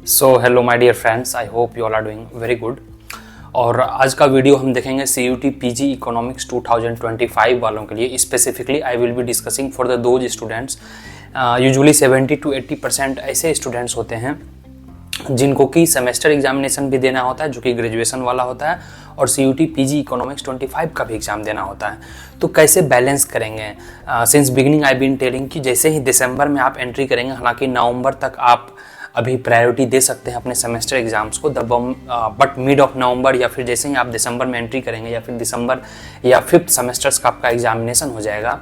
So hello my dear friends, I hope you all are doing very good. और आज का video हम देखेंगे CUT PG इकोनॉमिक्स 2025 वालों के लिए। Specifically I will be discussing for the those students. Usually 70 to 80% ऐसे students होते हैं जिनको कि सेमेस्टर एग्जामिनेशन भी देना होता है, जो कि ग्रेजुएशन वाला होता है, और CUT PG इकोनॉमिक्स 25 का भी एग्जाम देना होता है। तो कैसे बैलेंस करेंगे? Since beginning I been telling कि जैसे ही दिसंबर में आप एंट्री करेंगे, हालांकि नवंबर तक आप अभी प्रायोरिटी दे सकते हैं अपने सेमेस्टर एग्जाम्स को, बट मिड ऑफ नवंबर या फिर जैसे ही आप दिसंबर में एंट्री करेंगे या फिर दिसंबर या 5th सेमेस्टर्स का आपका एग्जामिनेशन हो जाएगा,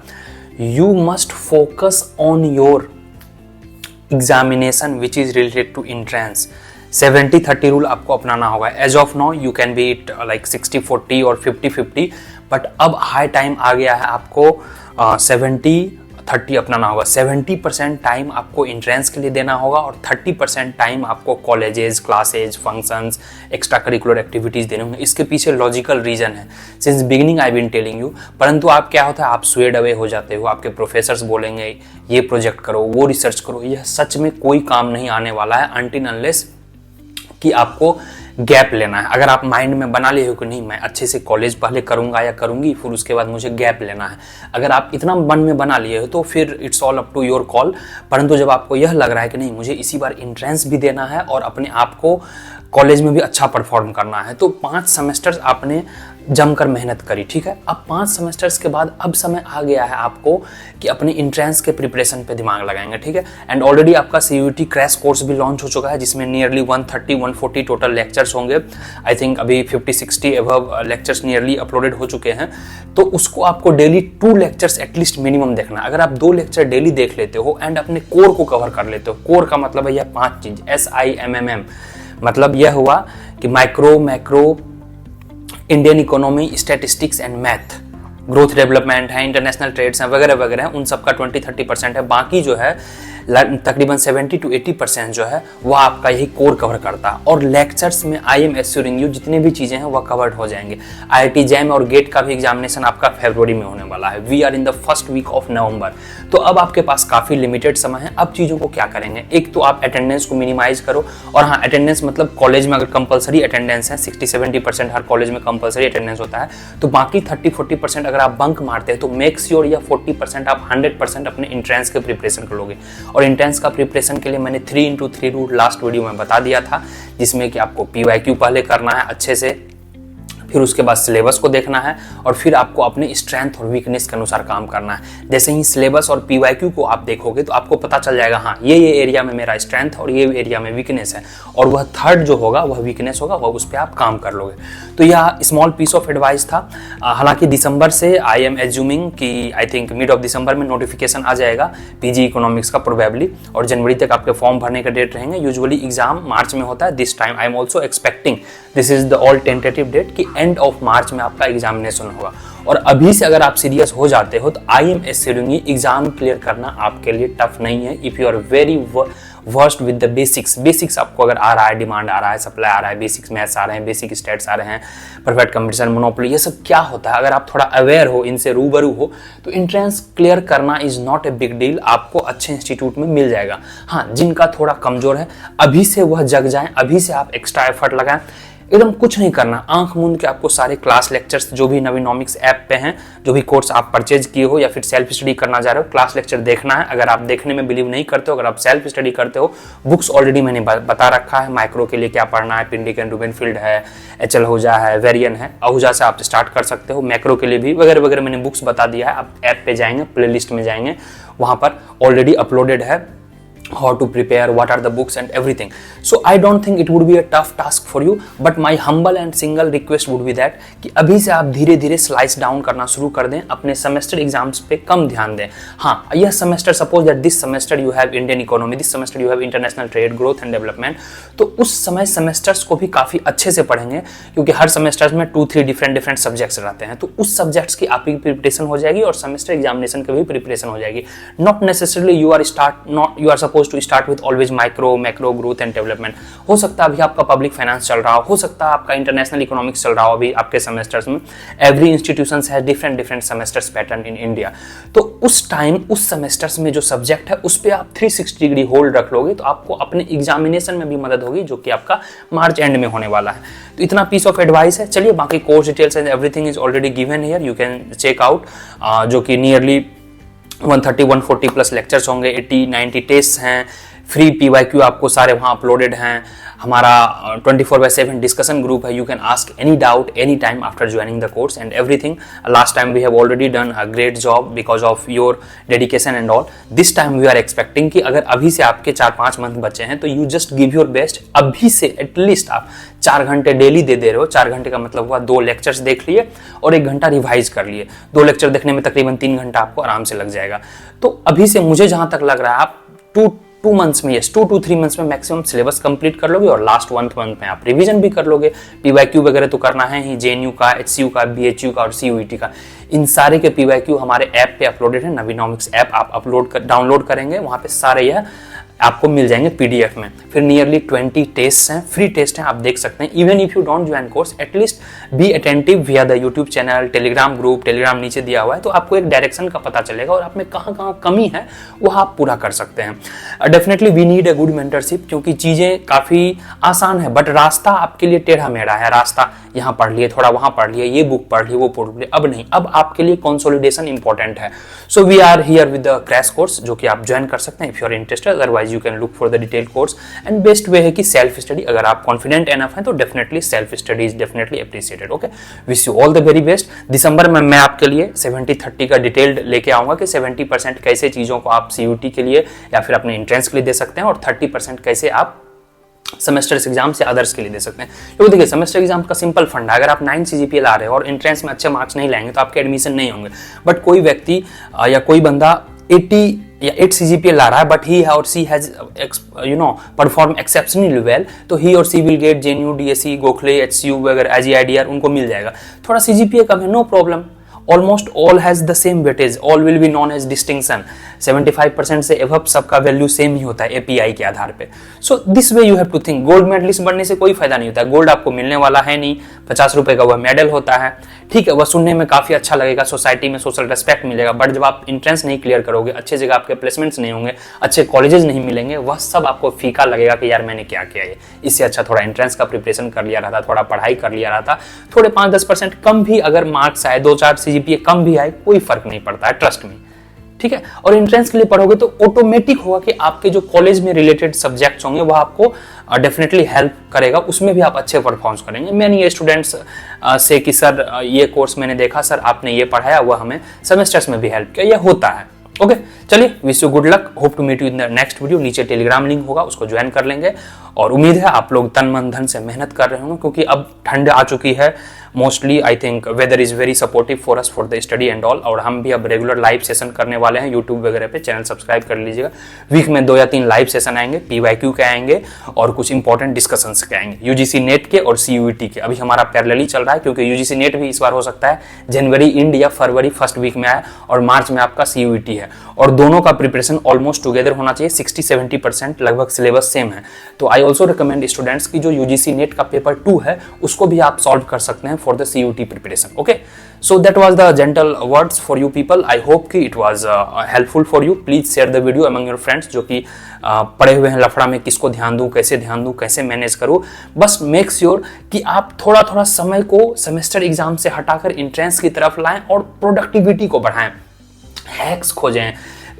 you must focus on your examination which is related to entrance. 70-30 rule आपको अपनाना होगा। As of now you can be it like 60-40 और 50-50, बट अब हाई टाइम आ गया है आपको 70-30 अपनाना होगा। 70% टाइम आपको एंट्रेंस के लिए देना होगा और 30% टाइम आपको colleges, classes, functions, extra curricular activities देने होंगे। इसके पीछे लॉजिकल रीजन है, since beginning I been telling you. परंतु आप क्या होता है, आप स्वेड अवे हो जाते हो, आपके प्रोफेसर्स बोलेंगे ये प्रोजेक्ट करो, वो रिसर्च करो। यह सच में कोई काम नहीं आने वाला है अनटिल अनलेस कि आपको गैप लेना है। अगर आप माइंड में बना ले हो कि नहीं, मैं अच्छे से कॉलेज पहले करूंगा या करूंगी, फिर उसके बाद मुझे गैप लेना है, अगर आप इतना मन में बना लिए हो तो फिर it's all up to your call. परंतु जब आपको यह लग रहा है कि नहीं, मुझे इसी बार एंट्रेंस भी देना है और अपने आप को कॉलेज में भी अच्छा परफॉर्म करना है, तो 5 सेमेस्टर्स आपने जमकर मेहनत करी, ठीक है। अब 5 सेमेस्टर्स के बाद अब समय आ गया है आपको कि अपने एंट्रेंस के प्रिपरेशन पे दिमाग लगाएंगे, ठीक है। एंड ऑलरेडी आपका CUT क्रैश कोर्स भी लॉन्च हो चुका है, जिसमें नियरली 130-140 टोटल लेक्चर्स होंगे। आई थिंक अभी 50-60 एबव लेक्चर्स नियरली अपलोडेड हो चुके हैं। तो उसको आपको डेली 2 लेक्चर्स एटलीस्ट मिनिमम देखना है। अगर आप 2 लेक्चर डेली देख लेते हो एंड अपने कोर को कवर कर लेते हो, कोर का मतलब है यह 5 चीज, SIMMM, मतलब यह हुआ कि micro, macro, Indian economy, statistics and math, growth development है, इंटरनेशनल ट्रेड्स हैं, वगैरह वगैरह, उन सबका 20-30% है। बाकी जो है तकरीबन 70 to 80% जो है वह आपका यही कोर कवर करता है। और लेक्चर्स में आई एम एश्योरिंग यू जितने भी चीज़ें हैं वह कवर्ड हो जाएंगे। IIT जैम और गेट का भी एग्जामिनेशन आपका फरवरी में होने वाला है। We are in the first week of November. तो अब आपके पास काफ़ी लिमिटेड समय है। अब चीज़ों को क्या करेंगे, एक तो आप अटेंडेंस को मिनिमाइज करो। और हाँ, अटेंडेंस मतलब कॉलेज में अगर कंपलसरी अटेंडेंस है, 60-70% हर कॉलेज में कंपलसरी अटेंडेंस होता है, तो बाकी 30-40% अगर आप बंक मारते हैं तो मेक श्योर या 40% आप 100% अपने एंट्रेंस के प्रिपरेशन कर लोगे। और एंट्रेंस का प्रिपरेशन के लिए मैंने 3x3 रूल लास्ट वीडियो में बता दिया था, जिसमें कि आपको PYQ पहले करना है अच्छे से, फिर उसके बाद सिलेबस को देखना है और फिर आपको अपने स्ट्रेंथ और वीकनेस के अनुसार काम करना है। जैसे ही सिलेबस और PYQ को आप देखोगे तो आपको पता चल जाएगा, हाँ ये एरिया में मेरा स्ट्रेंथ और ये एरिया में वीकनेस है, और वह थर्ड जो होगा वह वीकनेस होगा, वह उस पर आप काम कर लोगे। तो यह स्मॉल पीस ऑफ एडवाइस था। हालांकि दिसंबर से आई एम एज्यूमिंग कि I think mid of December में नोटिफिकेशन आ जाएगा PG इकोनॉमिक्स का प्रोबेबली, और जनवरी तक आपके फॉर्म भरने का डेट रहेंगे। यूजुअली एग्जाम मार्च में होता है। This time I am also expecting this is the all tentative date कि एंड ऑफ मार्च में आपका एग्जामिनेशन होगा। और अभी से अगर आप सीरियस हो जाते हो तो I am assuring exam clear करना आपके लिए टफ नहीं है। If you are very worst with the basics आपको अगर आ रहा है, डिमांड आ रहा है, सप्लाई आ रहा है, बेसिक्स मैथ्स आ रहे हैं, बेसिक स्टैट्स आ रहे हैं, परफेक्ट कंपटीशन, मोनोपोली, ये सब क्या होता है, अगर आप थोड़ा अवेयर हो, इनसे रूबरू हो, तो एंट्रेंस क्लियर करना is not a big deal. आपको अच्छे इंस्टीट्यूट में मिल जाएगा। हाँ, जिनका थोड़ा कमजोर है अभी से वह जग जाएं, अभी से आप एक्स्ट्रा एफर्ट लगाएं। एकदम कुछ नहीं करना, आंख मूंद के आपको सारे क्लास लेक्चर्स जो भी नवीनॉमिक्स ऐप पे हैं, जो भी कोर्स आप परचेज किए हो या फिर सेल्फ स्टडी करना जा रहे हो, क्लास लेक्चर देखना है। अगर आप देखने में बिलीव नहीं करते हो, अगर आप सेल्फ स्टडी करते हो, बुक्स ऑलरेडी मैंने बता रखा है। माइक्रो के लिए क्या पढ़ना है, पिंडिक एंड रूबेनफील्ड है, HL आहूजा है, वेरियन है, आहूजा से आप स्टार्ट कर सकते हो। मैक्रो के लिए भी वगैरह वगैरह मैंने बुक्स बता दिया है। आप ऐप पे जाएंगे, प्ले लिस्ट में जाएंगे, वहाँ पर ऑलरेडी अपलोडेड है how to prepare, what are the books and everything. So I don't think it would be a tough task for you, but my humble and single request would be that कि अभी से आप धीरे धीरे slice down करना शुरू कर दें, अपने सेमेस्टर एग्जाम्स पे कम ध्यान दें। हाँ, यह semester, suppose that this semester you have Indian economy, this semester you have international trade, growth and development, तो उस समय सेमेस्टर्स को भी काफ़ी अच्छे से पढ़ेंगे, क्योंकि हर सेमेस्टर्स में 2-3 डिफरेंट सब्जेक्ट्स रहते हैं। तो उस सब्जेक्ट्स की आपकी प्रिपरेशन हो जाएगी और सेमेस्टर एग्जामिनेशन की भी प्रिपरेशन हो जाएगी। Not necessarily you are suppose suppose to start with always micro macro growth and development. हो सकता है अभी आपका पब्लिक फाइनेंस चल रहा हो सकता है आपका इंटरनेशनल इकोनॉमिक्स चल रहा हो अभी आपके सेमेस्टर्स में। Every institution has different semesters pattern in India. तो उस टाइम उस सेमेस्टर्स में जो सब्जेक्ट है उस पर आप 360 डिग्री होल्ड रख लोगे तो आपको अपने एग्जामिनेशन में भी मदद होगी, जो कि आपका मार्च एंड में होने वाला है। तो इतना पीस ऑफ एडवाइस है। चलिए बाकी course details and everything is already given here, you can check out. जो कि नियरली 130-140 प्लस लेक्चर्स होंगे, 80-90 टेस्ट हैं, फ्री PYQ आपको सारे वहाँ अपलोडेड हैं। हमारा 24/7 डिस्कशन ग्रुप है, you can ask any doubt any time after joining the course and everything. Last time we have already done a great job because of your dedication and all. This time we are expecting कि अगर अभी से आपके 4-5 month बचे हैं तो you just give your best. अभी से एटलीस्ट आप 4 घंटे डेली दे रहे हो। 4 घंटे का मतलब हुआ 2 लेक्चर्स देख लिए और 1 घंटा रिवाइज कर लिए। 2 लेक्चर देखने में तकरीबन 3 घंटा आपको आराम से लग जाएगा। तो अभी से मुझे जहां तक लग रहा है आप 2 मंथ्स में, 2 to 3 मंथ्स में मैक्सिमम सिलेबस कंप्लीट कर लोगे और लास्ट 1 मंथ में आप रिवीजन भी कर लोगे। PYQ वगैरह तो करना है ही, JNU का, HCU का, BHU का और CUET का। इन सारे के PYQ हमारे ऐप पे अपलोडेड है, नवीनॉमिक्स ऐप आप डाउनलोड करेंगे, वहां पे सारे यह आपको मिल जाएंगे PDF में। फिर नियरली 20 टेस्ट हैं, फ्री टेस्ट हैं, आप देख सकते हैं। Even if you don't join course at least be attentive विया the YouTube channel, Telegram group, Telegram नीचे दिया हुआ है, तो आपको एक डायरेक्शन का पता चलेगा और आप में कहाँ कहाँ कमी है वो आप पूरा कर सकते हैं। Definitely we need a good mentorship, क्योंकि चीज़ें काफ़ी आसान है बट रास्ता आपके लिए टेढ़ा मेढ़ा है। रास्ता यहाँ पढ़ लिए, थोड़ा वहाँ पढ़ लिए, ये बुक पढ़ ली, वो पढ़ लिए, अब नहीं, अब आपके लिए कंसोलिडेशन इंपॉर्टेंट है। So we are here with the crash course, जो कि आप ज्वाइन कर सकते हैं if you are interested. Otherwise you can look for the detail course and best way है कि सेल्फ स्टडी। अगर आप कॉन्फिडेंट एनफ हैं तो definitely self study is definitely appreciated. Okay, wish you all the very best. दिसंबर में मैं आपके लिए 70-30 का डिटेल्ड लेके आऊंगा कि 70% कैसे चीज़ों को आप CUT के लिए या फिर अपने एंट्रेंस के लिए दे सकते हैं और 30% कैसे आप सेमेस्टर एग्जाम से अदर्स के लिए दे सकते हैं। क्योंकि देखिए सेमेस्टर एग्जाम का सिंपल फंड है, अगर आप 9 CGPA ला रहे हो और एंट्रेंस में अच्छे मार्क्स नहीं लाएंगे तो आपके एडमिशन नहीं होंगे। बट कोई व्यक्ति या कोई बंदा 80 या 8 CGPA ला रहा है but he or she has perform exceptionally well, तो he or she will get JNU, DSE, Gokhale, HCU वगैरह, AGIDR उनको मिल जाएगा। थोड़ा CGPA कम है, no problem, almost all has the same weightage, all will be non as distinction. 75% से एवब सबका value same ही होता है API के आधार पे। So this way you have to think. Gold medalist बनने से कोई फायदा नहीं होता है, गोल्ड आपको मिलने वाला है नहीं, 50 रुपए का वह मेडल होता है, ठीक है, वह सुनने में काफी अच्छा लगेगा, सोसाइटी में सोशल रेस्पेक्ट मिलेगा, बट जब आप एंट्रेंस नहीं क्लियर करोगे, अच्छे जगह आपके प्लेसमेंट्स नहीं होंगे, अच्छे कॉलेजेस नहीं मिलेंगे, वह सब आपको फीका लगेगा कि यार मैंने क्या किया है। इससे अच्छा थोड़ा एंट्रेंस का प्रिपरेशन कर लिया रहता, थोड़ा पढ़ाई कर लिया रहता, थोड़े 5-10% कम भी अगर मार्क्स आए, 2-4 CGPA कम भी आए, कोई फर्क नहीं पड़ता है, ट्रस्ट में, ठीक है। और एंट्रेंस के लिए पढ़ोगे तो ऑटोमेटिक होगा कि आपके जो कॉलेज में रिलेटेड सब्जेक्ट्स होंगे वह आपको डेफिनेटली हेल्प करेगा, उसमें भी आप अच्छे परफॉर्म करेंगे। मैंने ये स्टूडेंट्स से कि सर ये कोर्स मैंने देखा, सर आपने ये पढ़ाया, वह हमें सेमेस्टर्स में भी हेल्प किया, यह होता है। ओके, चलिए, wish you good luck, hope to meet you in the next video. नीचे टेलीग्राम लिंक होगा, उसको ज्वाइन कर लेंगे और उम्मीद है आप लोग तन मन धन से मेहनत कर रहे होंगे, क्योंकि अब ठंड आ चुकी है। Mostly I think whether is very supportive for us for the study and all. और हम भी अब रेगुलर लाइव सेशन करने वाले हैं यूट्यूब वगैरह पे, चैनल सब्सक्राइब कर लीजिएगा। वीक में 2 या 3 लाइव सेशन आएंगे, PYQ के आएंगे और कुछ इंपॉर्टेंट डिस्कशंस के आएंगे, UGC नेट के और CUET के। अभी हमारा पैरेलली चल रहा है, क्योंकि UGC नेट भी इस बार हो सकता है जनवरी एंड या फरवरी फर्स्ट वीक में आए और मार्च में आपका CUET है, और दोनों का प्रिपरेशन ऑलमोस्ट टुगेदर होना चाहिए। 60-70% लगभग सिलेबस सेम है। तो आई ऑल्सो रिकमेंड स्टूडेंट्स की जो UGC नेट का पेपर 2 है उसको भी आप सॉल्व कर सकते हैं for the CUET preparation. Okay, so that was the gentle words for you people. I hope कि it was helpful for you. Please share the video among your friends जो कि पढ़े हुए हैं लफड़ा में, किसको ध्यान दूं, कैसे मैनेज करूं। बस मेक श्योर कि आप थोड़ा थोड़ा समय को सेमेस्टर एग्जाम से हटाकर एंट्रेंस की तरफ लाएं और प्रोडक्टिविटी को बढ़ाएं, हैक्स खोजें,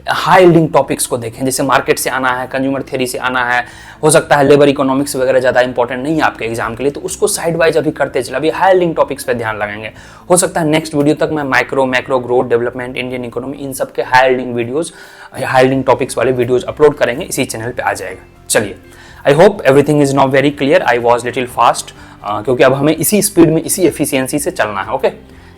हाई यील्डिंग टॉपिक्स को देखें, जैसे मार्केट से आना है, कंज्यूमर थ्योरी से आना है, हो सकता है लेबर इकोनॉमिक्स वगैरह ज़्यादा इंपॉर्टेंट नहीं है आपके एग्जाम के लिए, तो उसको साइड वाइज अभी करते चले। अभी हाई यील्डिंग टॉपिक्स पे ध्यान लगाएंगे। हो सकता है नेक्स्ट वीडियो तक मैं micro macro growth development, Indian economy, इन सब के high yielding videos, high yielding topics वाले वीडियोज अपलोड करेंगे, इसी चैनल पर आ जाएगा। चलिए, I hope everything is now very clear. I was little fast, क्योंकि अब हमें इसी स्पीड में, इसी एफिशिएंसी से चलना है। ओके,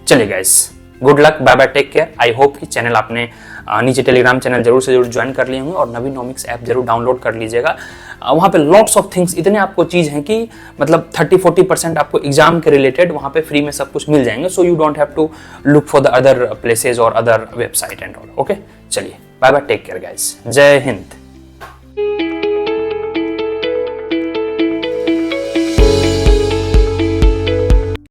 चलिए guys, good luck, bye bye, take care. I hope कि चैनल आपने नीचे टेलीग्राम चैनल जरूर से जरूर ज्वाइन कर लिए होंगे और नवीनॉमिक्स ऐप जरूर डाउनलोड कर लीजिएगा। वहाँ पे लॉट्स ऑफ थिंग्स, इतने आपको चीज़ हैं कि मतलब 30-40% आपको एग्जाम के रिलेटेड वहाँ पे फ्री में सब कुछ मिल जाएंगे। So you don't have to look for the other places और other website and all. Okay, चलिए, bye bye, take care guys, जय हिंद।